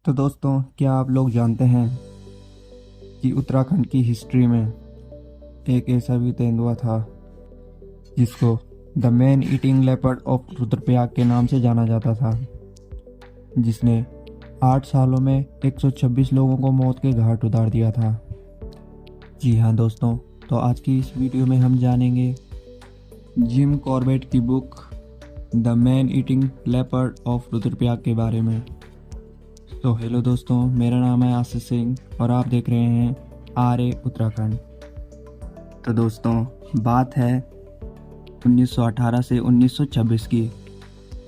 तो दोस्तों, क्या आप लोग जानते हैं कि उत्तराखंड की हिस्ट्री में एक ऐसा भी तेंदुआ था जिसको the man eating leopard of Rudraprayag के नाम से जाना जाता था, जिसने 8 सालों में 126 लोगों को मौत के घाट उतार दिया था। जी हाँ दोस्तों, तो आज की इस वीडियो में हम जानेंगे जिम कॉर्बेट की book the man eating leopard of Rudraprayag के बारे में। तो हेलो दोस्तों, मेरा नाम है आशीष सिंह और आप देख रहे हैं RA उत्तराखंड। तो दोस्तों, बात है 1918 से 1926 की,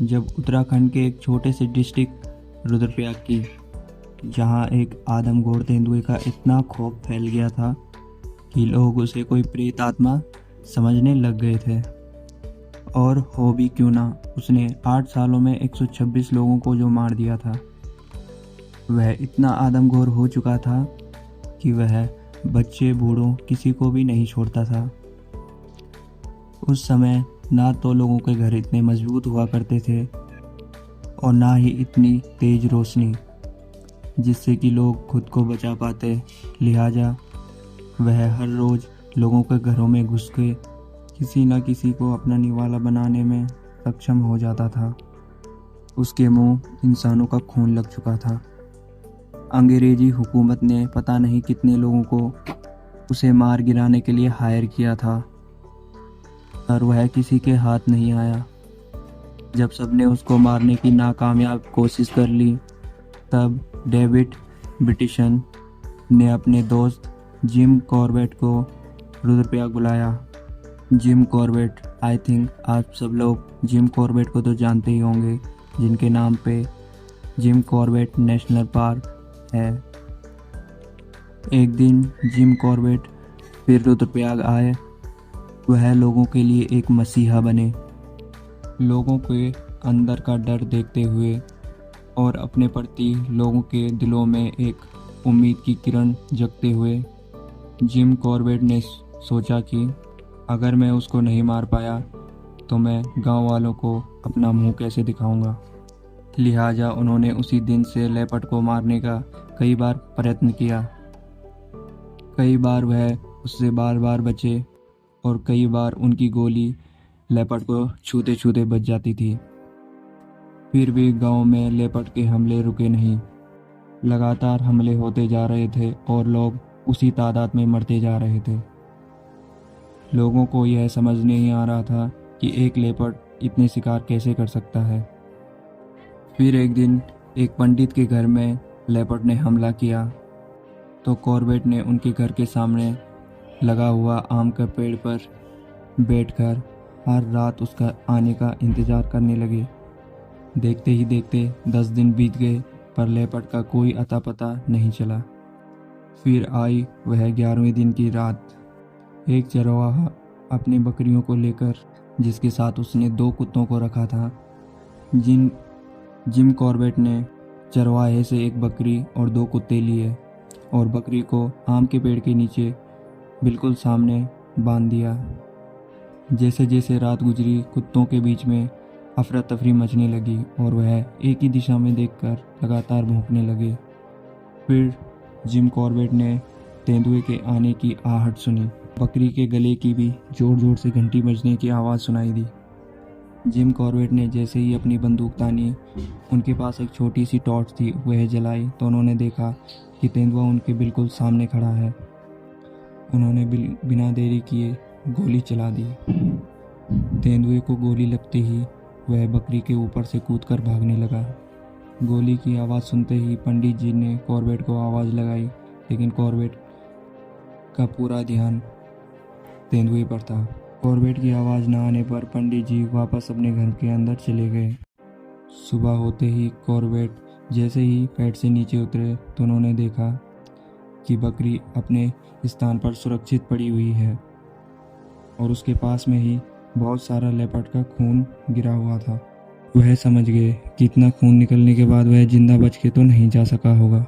जब उत्तराखंड के एक छोटे से डिस्ट्रिक्ट रुद्रप्रयाग की, जहां एक आदमखोर तेंदुए का इतना खौफ फैल गया था कि लोग उसे कोई प्रेत आत्मा समझने लग गए थे। और हो भी क्यों ना, उसने 8 सालों में 126 लोगों को जो मार दिया था, वह इतना आदमखोर हो चुका था कि वह बच्चे बूढ़ों किसी को भी नहीं छोड़ता था। उस समय ना तो लोगों के घर इतने मजबूत हुआ करते थे और ना ही इतनी तेज रोशनी जिससे कि लोग खुद को बचा पाते। लिहाजा वह हर रोज़ लोगों के घरों में घुस के किसी न किसी को अपना निवाला बनाने में सक्षम हो जाता था। उसके मुंह इंसानों का खून लग चुका था। अंग्रेजी हुकूमत ने पता नहीं कितने लोगों को उसे मार गिराने के लिए हायर किया था, पर वह किसी के हाथ नहीं आया। जब सबने उसको मारने की नाकामयाब कोशिश कर ली, तब डेविड ब्रिटिशन ने अपने दोस्त जिम कॉर्बेट को रुद्रप्रयाग बुलाया। जिम कॉर्बेट, आई थिंक आप सब लोग जिम कॉर्बेट को तो जानते ही होंगे, जिनके नाम पे जिम कॉर्बेट नेशनल पार्क है। एक दिन जिम कॉर्बेट फिर रुद्रप्रयाग आए। वह लोगों के लिए एक मसीहा बने। लोगों के अंदर का डर देखते हुए और अपने प्रति लोगों के दिलों में एक उम्मीद की किरण जगते हुए जिम कॉर्बेट ने सोचा कि अगर मैं उसको नहीं मार पाया तो मैं गांव वालों को अपना मुंह कैसे दिखाऊंगा। लिहाजा उन्होंने उसी दिन से लेपर्ड को मारने का कई बार प्रयत्न किया। कई बार वह उससे बार बार बचे और कई बार उनकी गोली लेपर्ड को छूते छूते बच जाती थी। फिर भी गांव में लेपर्ड के हमले रुके नहीं। लगातार हमले होते जा रहे थे और लोग उसी तादाद में मरते जा रहे थे। लोगों को यह समझ नहीं आ रहा था कि एक लेपर्ड इतने शिकार कैसे कर सकता है। फिर एक दिन एक पंडित के घर में लेपर्ड ने हमला किया, तो कॉर्बेट ने उनके घर के सामने लगा हुआ आम का पेड़ पर बैठकर हर रात उसका आने का इंतज़ार करने लगे। देखते ही देखते 10 दिन बीत गए, पर लेपर्ड का कोई अता पता नहीं चला। फिर आई वह 11वें दिन की रात। एक चरवाहा अपनी बकरियों को लेकर, जिसके साथ उसने 2 कुत्तों को रखा था, जिम कॉर्बेट ने चरवाहे से एक बकरी और 2 कुत्ते लिए और बकरी को आम के पेड़ के नीचे बिल्कुल सामने बांध दिया। जैसे जैसे रात गुजरी, कुत्तों के बीच में अफरा तफरी मचने लगी और वह एक ही दिशा में देखकर लगातार भौंकने लगे। फिर जिम कॉर्बेट ने तेंदुए के आने की आहट सुनी। बकरी के गले की भी जोर जोर से घंटी बजने की आवाज़ सुनाई दी। जिम कॉर्बेट ने जैसे ही अपनी बंदूक तानी, उनके पास एक छोटी सी टॉर्च थी, वह जलाई तो उन्होंने देखा कि तेंदुआ उनके बिल्कुल सामने खड़ा है। उन्होंने बिना देरी किए गोली चला दी। तेंदुए को गोली लगते ही वह बकरी के ऊपर से कूदकर भागने लगा। गोली की आवाज़ सुनते ही पंडित जी ने कॉर्बेट को आवाज़ लगाई, लेकिन कॉर्बेट का पूरा ध्यान तेंदुए पर था। कॉर्बेट की आवाज़ न आने पर पंडित जी वापस अपने घर के अंदर चले गए। सुबह होते ही कॉर्बेट जैसे ही पेड़ से नीचे उतरे तो उन्होंने देखा कि बकरी अपने स्थान पर सुरक्षित पड़ी हुई है और उसके पास में ही बहुत सारा लेपर्ड का खून गिरा हुआ था। वह समझ गए कि इतना खून निकलने के बाद वह जिंदा बच के तो नहीं जा सका होगा।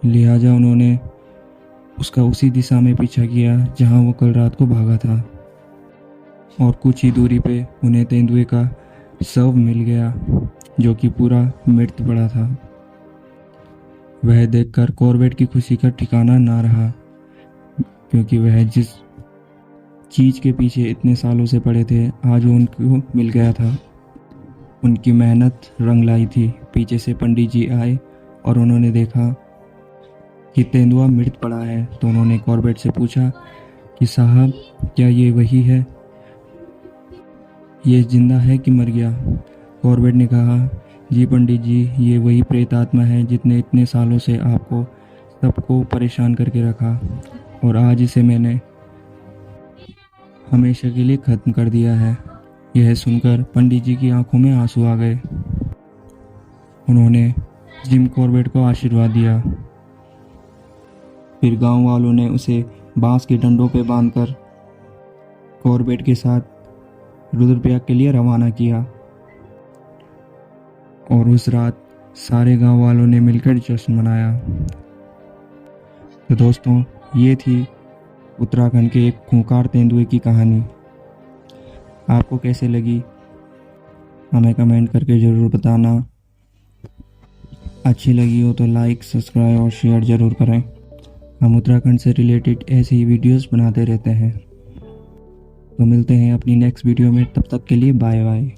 लिहाजा उन्होंने उसका उसी दिशा में पीछा किया जहां वो कल रात को भागा था और कुछ ही दूरी पे उन्हें तेंदुए का शव मिल गया, जो कि पूरा मृत पड़ा था। वह देखकर कॉर्बेट की खुशी का ठिकाना ना रहा, क्योंकि वह जिस चीज़ के पीछे इतने सालों से पड़े थे आज वो उनको मिल गया था। उनकी मेहनत रंग लाई थी। पीछे से पंडित जी आए और उन्होंने देखा कि तेंदुआ मृत पड़ा है, तो उन्होंने कॉर्बेट से पूछा कि साहब, क्या ये वही है? ये जिंदा है कि मर गया? कॉर्बेट ने कहा, जी पंडित जी, ये वही प्रेत आत्मा है जितने इतने सालों से आपको सबको परेशान करके रखा, और आज इसे मैंने हमेशा के लिए ख़त्म कर दिया है। यह सुनकर पंडित जी की आंखों में आंसू आ गए। उन्होंने जिम कॉर्बेट को आशीर्वाद दिया। फिर गांव वालों ने उसे बांस के डंडों पे बांधकर कॉर्बेट के साथ रुद्रप्रयाग के लिए रवाना किया, और उस रात सारे गांव वालों ने मिलकर जश्न मनाया। तो दोस्तों, ये थी उत्तराखंड के एक खूंखार तेंदुए की कहानी। आपको कैसे लगी हमें कमेंट करके ज़रूर बताना। अच्छी लगी हो तो लाइक, सब्सक्राइब और शेयर ज़रूर करें। हम उत्तराखंड से रिलेटेड ऐसे ही वीडियोस बनाते रहते हैं। तो मिलते हैं अपनी नेक्स्ट वीडियो में, तब तक के लिए बाय बाय।